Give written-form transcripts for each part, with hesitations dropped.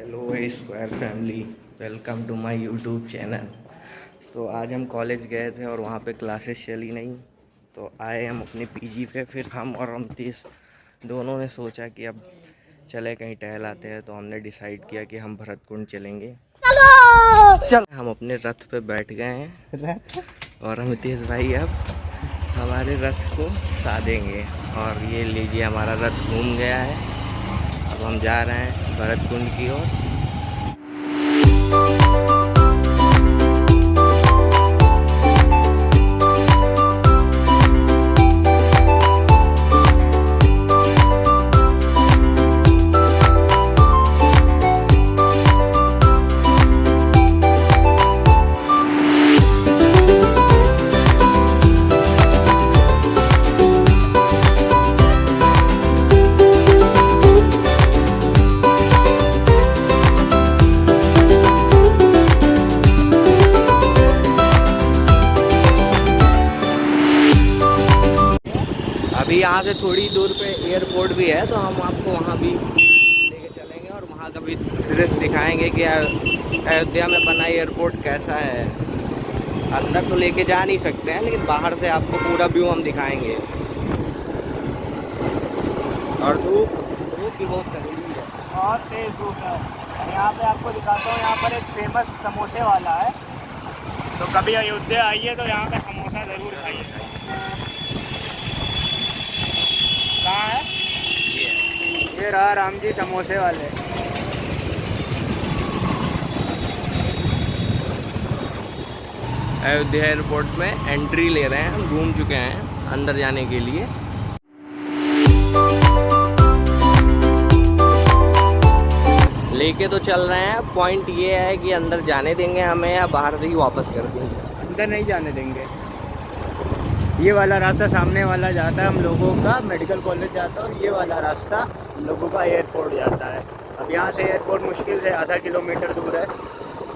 Hello square family, welcome to my YouTube channel. तो आज हम कॉलेज गए थे और वहाँ पे क्लासेस चली नहीं, तो आए हम अपने पीजी पे। फिर हम और अमतीस दोनों ने सोचा कि अब चले कहीं टहल आते हैं, तो हमने डिसाइड किया कि हम भरतकुंड चलेंगे। चल हम अपने रथ पे बैठ गए हैं और अमतीस भाई अब हमारे रथ को साधेंगे। और ये लीजिए, हमारा रथ घूम गया है। अब हम जा रहे हैं भरतकुंड की ओर। अभी यहाँ से थोड़ी दूर पे एयरपोर्ट भी है, तो हम आपको वहाँ भी लेके चलेंगे और वहाँ का भी दृश्य दिखाएंगे कि अयोध्या में बना एयरपोर्ट कैसा है। अंदर तो लेके जा नहीं सकते हैं, लेकिन बाहर से आपको पूरा व्यू हम दिखाएंगे। और धूप भी बहुत तेज है, बहुत तेज धूप है। यहाँ पे आपको दिखाता हूँ, यहाँ पर एक फेमस समोसे वाला है, तो कभी अयोध्या आइए तो यहाँ का समोसा ज़रूर खाइए। कहाँ है? ये रहा राम जी समोसे वाले। अयोध्या एयरपोर्ट में एंट्री ले रहे हैं, हम घूम चुके हैं अंदर जाने के लिए। लेके तो चल रहे हैं, पॉइंट ये है कि अंदर जाने देंगे हमें या बाहर से ही वापस कर देंगे। अंदर नहीं जाने देंगे। ये वाला रास्ता सामने वाला जाता है हम लोगों का मेडिकल कॉलेज जाता है, और ये वाला रास्ता हम लोगों का एयरपोर्ट जाता है। अब यहाँ से एयरपोर्ट मुश्किल से आधा किलोमीटर दूर है।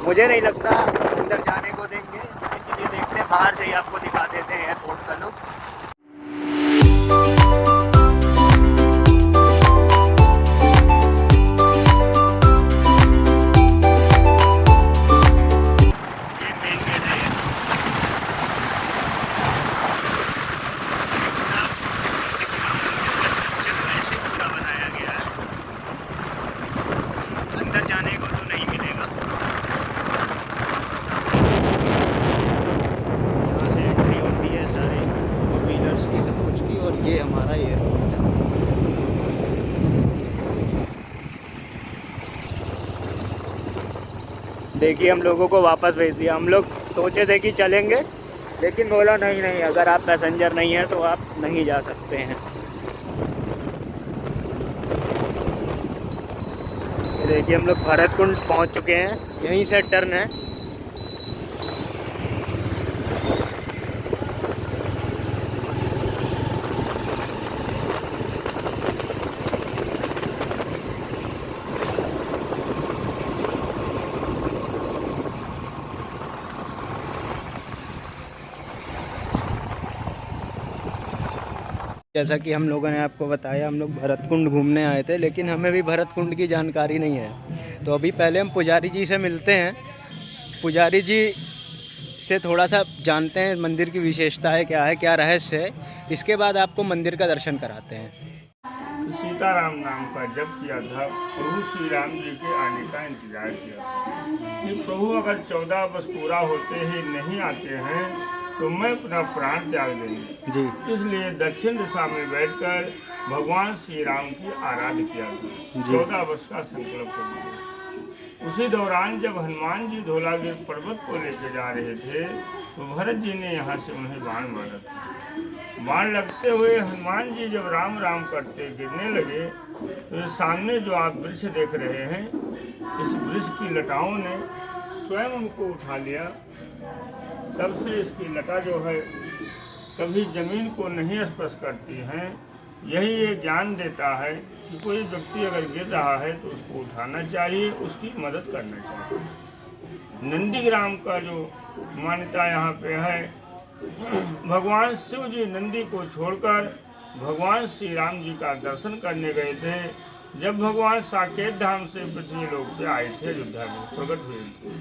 मुझे नहीं लगता अंदर जाने को देंगे, लेकिन चलिए देखते हैं, बाहर से ही आपको दिखा देते हैं एयरपोर्ट का लुक। ये हमारा एयरपोर्ट है। देखिए हम लोगों को वापस भेज दिया। हम लोग सोचे थे कि चलेंगे, लेकिन बोला नहीं नहीं, अगर आप पैसेंजर नहीं हैं तो आप नहीं जा सकते हैं। देखिए हम लोग भरतकुंड पहुंच चुके हैं, यहीं से टर्न है। जैसा कि हम लोगों ने आपको बताया, हम लोग भरतकुंड घूमने आए थे, लेकिन हमें भी भरतकुंड की जानकारी नहीं है। तो अभी पहले हम पुजारी जी से मिलते हैं, पुजारी जी से थोड़ा सा जानते हैं मंदिर की विशेषताएं क्या है, क्या रहस्य है। इसके बाद आपको मंदिर का दर्शन कराते हैं। सीताराम नाम का जप किया था, प्रभु श्री राम जी के आने का इंतजार किया था कि प्रभु अगर 14 वर्ष पूरा होते ही नहीं आते हैं तो मैं अपना प्राण त्याग देंगे जी। इसलिए दक्षिण दिशा में बैठकर भगवान श्री राम की आराधना किया था। 14 वर्ष का संकल्प कर दिया। उसी दौरान जब हनुमान जी धौलागिर पर्वत को लेकर जा रहे थे, तो भरत जी ने यहाँ से उन्हें बाण मारा था। बाण लगते हुए हनुमान जी जब राम राम करते गिरने लगे, तो ये सामने जो आप वृक्ष देख रहे हैं, इस वृक्ष की लताओं ने स्वयं उनको उठा लिया। तब से इसकी लता जो है कभी जमीन को नहीं स्पर्श करती हैं। यही ये ज्ञान देता है कि कोई व्यक्ति अगर गिर रहा है तो उसको उठाना चाहिए, उसकी मदद करना चाहिए। नंदीग्राम का जो मान्यता यहाँ पे है, भगवान शिव जी नंदी को छोड़कर भगवान श्री राम जी का दर्शन करने गए थे, जब भगवान साकेत धाम से पृथ्वी लोक पे आए थे, अयोध्या में प्रकट हुए थे,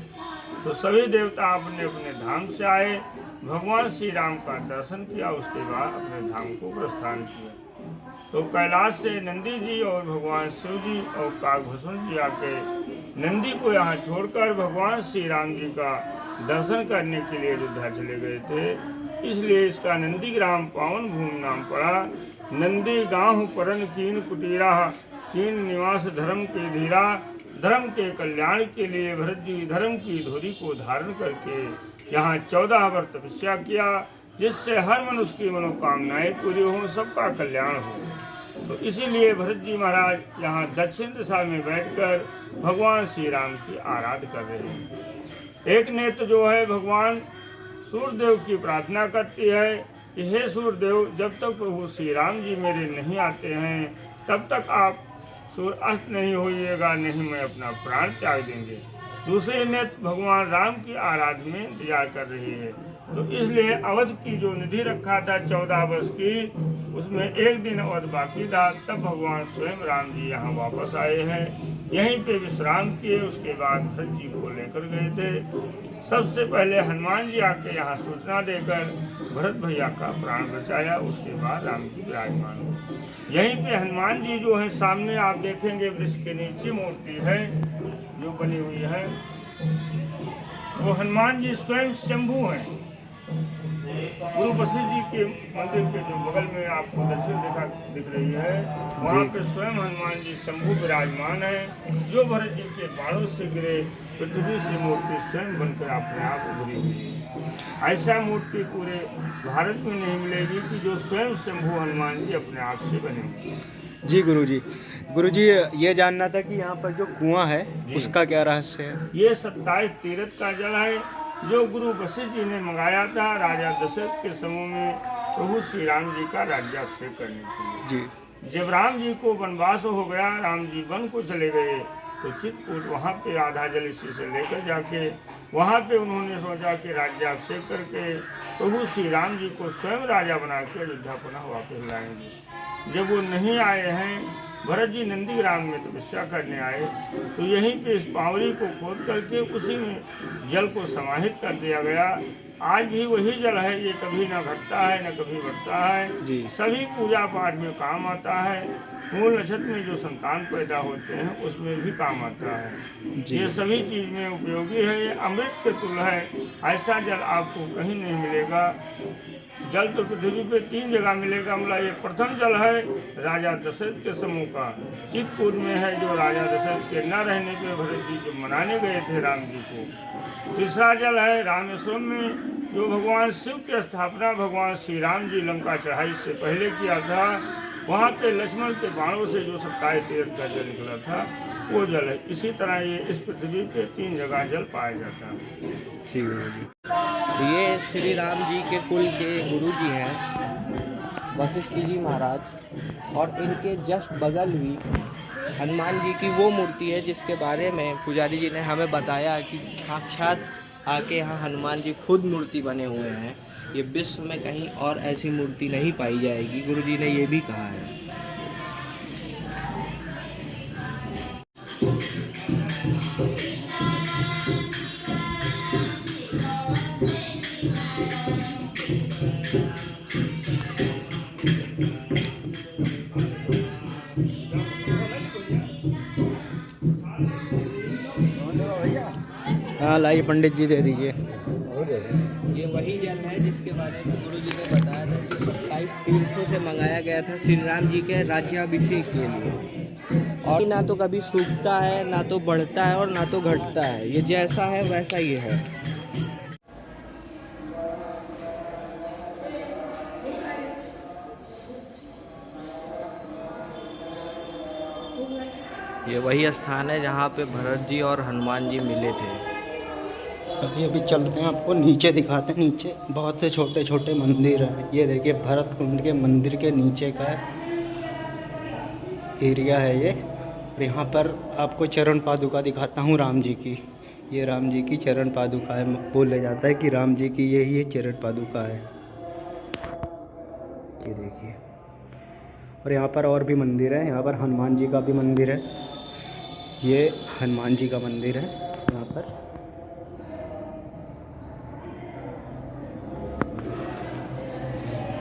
तो सभी देवता अपने अपने धाम से आए, भगवान श्री राम का दर्शन किया, उसके बाद अपने धाम को प्रस्थान किया। तो कैलाश से नंदी जी और भगवान शिव जी और काकभूषण जी आके नंदी को यहाँ छोड़कर भगवान श्री राम जी का दर्शन करने के लिए अयोध्या चले गए थे, इसलिए इसका नंदी ग्राम पावन भूमि नाम पड़ा। नंदी गाँव परन कीन कुटीरा, कीन निवास धर्म के धीरा, धर्म के कल्याण के लिए भरत जी धर्म की धोरी को धारण करके यहाँ 14 वर्ष तपस्या किया, जिससे हर मनुष्य की मनोकामनाएं पूरी हो, सबका कल्याण हो। तो इसीलिए भरत जी महाराज यहाँ दक्षिण दिशा में बैठकर भगवान श्री राम की आराधना कर रहे हैं। एक नेत्र जो है भगवान सूर्यदेव की प्रार्थना करती है कि हे सूर्यदेव, जब तक प्रभु श्री राम जी मेरे नहीं आते हैं तब तक आप सूर्य अस्त नहीं होइएगा, नहीं मैं अपना प्राण त्याग देंगे। दूसरे नेत्र भगवान राम की आराधना में इंतजार कर रही है। तो इसलिए अवध की जो निधि रखा था 14 वर्ष की, उसमें एक दिन अवध बाकी था, तब भगवान स्वयं राम जी यहाँ वापस आए हैं, यहीं पे विश्राम किए। उसके बाद भरत जी को लेकर गए थे। सबसे पहले हनुमान जी आके यहाँ सूचना देकर भरत भैया का प्राण बचाया, उसके बाद राम जी विराजमान हुए। यहीं पे हनुमान जी जो है सामने आप देखेंगे, वृक्ष के नीचे मूर्ति है जो बनी हुई है, वो हनुमान जी स्वयं शंभू हैं। गुरु वशिष्ठ जी के मंदिर के जो बगल में आपको दक्षिण दिख रही है, वहाँ पे स्वयं हनुमान जी शंभू विराजमान है, जो भरत जी के बाणों से गिरे पृथ्वी से मूर्ति स्वयं बनकर अपने आप उभरी हुई। ऐसा मूर्ति पूरे भारत में नहीं मिलेगी कि जो स्वयं शंभू हनुमान जी अपने आप से बने। जी गुरुजी ये जानना था कि यहाँ पर जो कुआं है उसका क्या रहस्य है? ये 27 तीर्थ का जल है, जो गुरु वशिष्ठ जी ने मंगाया था राजा दशरथ के समूह में प्रभु श्री राम जी का राज्याभिषेक करने के लिए। जी जब राम जी को वनवास हो गया, राम जी वन को चले गए, तो चित्रकूट वहाँ पे आधा जल इसी से लेकर जाके वहाँ पे उन्होंने सोचा कि राज्याभिषेक करके प्रभु श्री राम जी को स्वयं राजा बना के अयोध्या पुनः वापस लाएंगे। जब वो नहीं आए हैं, भरत जी नंदीग्राम में तपस्या करने आए, तो यहीं पे इस पावड़ी को खोद करके उसी में जल को समाहित कर दिया गया। आज भी वही जल है, ये कभी न घटता है न कभी बढ़ता है जी। सभी पूजा पाठ में काम आता है, मूल नक्षत्र में जो संतान पैदा होते हैं उसमें भी काम आता है जी। ये सभी चीज में उपयोगी है, ये अमृत के तुल्य है, ऐसा जल आपको कहीं नहीं मिलेगा। जल तो पृथ्वी पे 3 जगह मिलेगा, मतलब ये प्रथम जल है राजा दशरथ के समूह का, चित्रकूट में है जो राजा दशरथ के न रहने पे भरत जी जो मनाने गए थे राम जी को। तीसरा जल है रामेश्वरम में, जो भगवान शिव की स्थापना भगवान श्री राम जी लंका चढ़ाई से पहले किया था, वहाँ पे लक्ष्मण के बाणों से जो 27 तीर्थ का जल निकला था वो जल है। इसी तरह ये इस पृथ्वी पे 3 जगह जल पाया जाता है। ठीक है जी। ये श्री राम जी के कुल के गुरु जी हैं वशिष्ठ जी महाराज, और इनके जस्ट बगल ही हनुमान जी की वो मूर्ति है जिसके बारे में पुजारी जी ने हमें बताया कि साक्षात आके यहाँ हनुमान जी खुद मूर्ति बने हुए हैं। ये विश्व में कहीं और ऐसी मूर्ति नहीं पाई जाएगी, गुरु जी ने ये भी कहा है। हाँ लाइए पंडित जी दे दीजिए। ये वही जल है जिसके बारे में गुरु जी ने बताया था कि 27 तीर्थों से मंगाया गया था श्री राम जी के राज्याभिषेक के लिए, और ना तो कभी सूखता है, ना तो बढ़ता है और ना तो घटता है, ये जैसा है वैसा ही है। ये वही स्थान है जहाँ पे भरत जी और हनुमान जी मिले थे। अभी चलते हैं, आपको नीचे दिखाते हैं। नीचे बहुत से छोटे छोटे मंदिर हैं। ये देखिए भरत कुंड के मंदिर के नीचे का एरिया है ये। और यहाँ पर आपको चरण पादुका दिखाता हूँ राम जी की। ये राम जी की चरण पादुका है, बोला जाता है कि राम जी की ये चरण पादुका है। ये देखिए, और यहाँ पर और भी मंदिर है। यहाँ पर हनुमान जी का भी मंदिर है। ये हनुमान जी का मंदिर है यहाँ पर।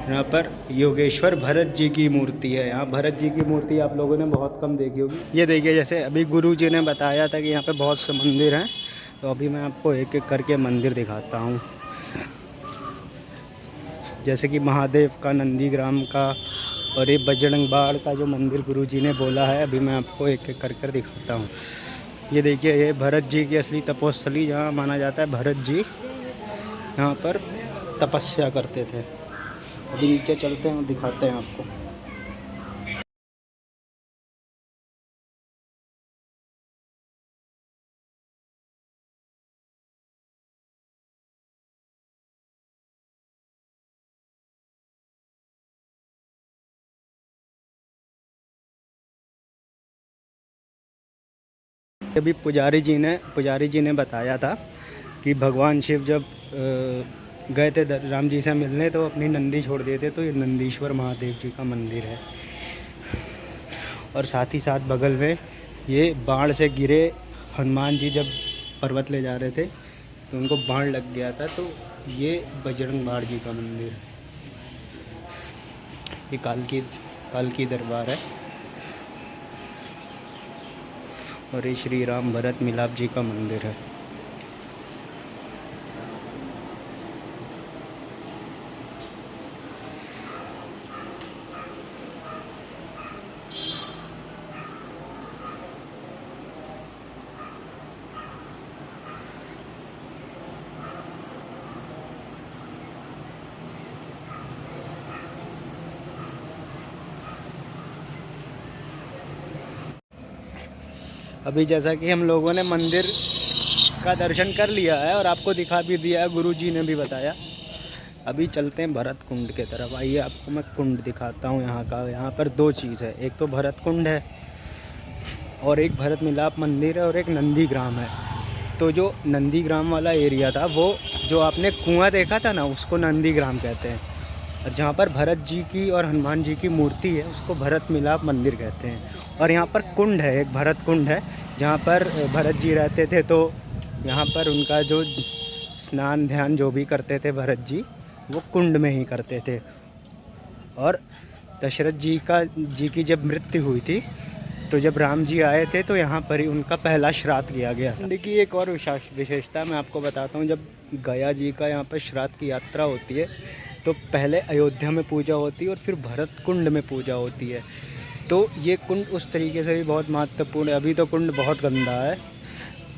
यहाँ पर योगेश्वर भरत जी की मूर्ति है। यहाँ भरत जी की मूर्ति आप लोगों ने बहुत कम देखी होगी। ये देखिए, जैसे अभी गुरु जी ने बताया था कि यहाँ पे बहुत से मंदिर हैं, तो अभी मैं आपको एक एक करके मंदिर दिखाता हूँ। जैसे कि महादेव का, नंदीग्राम का, और ये बजरंग बाड़ का जो मंदिर गुरु जी ने बोला है, अभी मैं आपको एक एक कर दिखाता हूँ। ये देखिए, ये भरत जी की असली तपोस्थली, जहाँ माना जाता है भरत जी यहाँ पर तपस्या करते थे। अभी नीचे चलते हैं और दिखाते हैं आपको। अभी पुजारी जी ने बताया था कि भगवान शिव जब गए थे राम जी से मिलने, तो अपनी नंदी छोड़ दिए थे। तो ये नंदीश्वर महादेव जी का मंदिर है। और साथ ही साथ बगल में ये बाढ़ से गिरे हनुमान जी जब पर्वत ले जा रहे थे, तो उनको बाढ़ लग गया था। तो ये बजरंग बाड़ जी का मंदिर है। ये काल की दरबार है। और ये श्री राम भरत मिलाप जी का मंदिर है। अभी जैसा कि हम लोगों ने मंदिर का दर्शन कर लिया है और आपको दिखा भी दिया है, गुरु जी ने भी बताया। अभी चलते हैं भरत कुंड के तरफ। आइए, आपको मैं कुंड दिखाता हूँ यहाँ का। यहाँ पर दो चीज़ है, एक तो भरत कुंड है और एक भरत मिलाप मंदिर है और एक नंदीग्राम है। तो जो नंदीग्राम वाला एरिया था, वो जो आपने कुआं देखा था ना, उसको नंदीग्राम कहते हैं। और जहाँ पर भरत जी की और हनुमान जी की मूर्ति है, उसको भरत मिलाप मंदिर कहते हैं। और यहाँ पर कुंड है, एक भरत कुंड है, जहाँ पर भरत जी रहते थे। तो यहाँ पर उनका जो स्नान ध्यान जो भी करते थे भरत जी, वो कुंड में ही करते थे। और दशरथ जी की जब मृत्यु हुई थी, तो जब राम जी आए थे, तो यहाँ पर ही उनका पहला श्राद्ध किया गया। कुंड की एक और विशेषता मैं आपको बताता हूँ। जब गया जी का यहाँ पर श्राद्ध की यात्रा होती है, तो पहले अयोध्या में पूजा होती है और फिर भरत कुंड में पूजा होती है। तो ये कुंड उस तरीके से भी बहुत महत्वपूर्ण है। अभी तो कुंड बहुत गंदा है,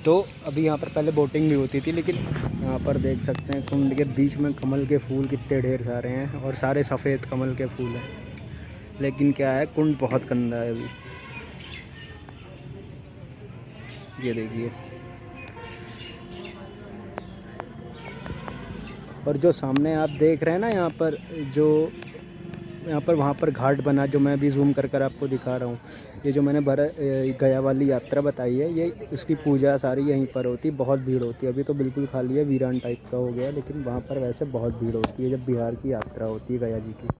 तो अभी यहाँ पर पहले बोटिंग भी होती थी। लेकिन यहाँ पर देख सकते हैं, कुंड के बीच में कमल के फूल कितने ढेर सारे हैं, और सारे सफ़ेद कमल के फूल हैं। लेकिन क्या है, कुंड बहुत गंदा है अभी। ये देखिए। और जो सामने आप देख रहे हैं ना, यहाँ पर वहाँ पर घाट बना, जो मैं अभी जूम कर आपको दिखा रहा हूँ। ये जो मैंने गया वाली यात्रा बताई है, ये उसकी पूजा सारी यहीं पर होती है। बहुत भीड़ होती है। अभी तो बिल्कुल खाली है, वीरान टाइप का हो गया, लेकिन वहाँ पर वैसे बहुत भीड़ होती है जब बिहार की यात्रा होती है गया जी की।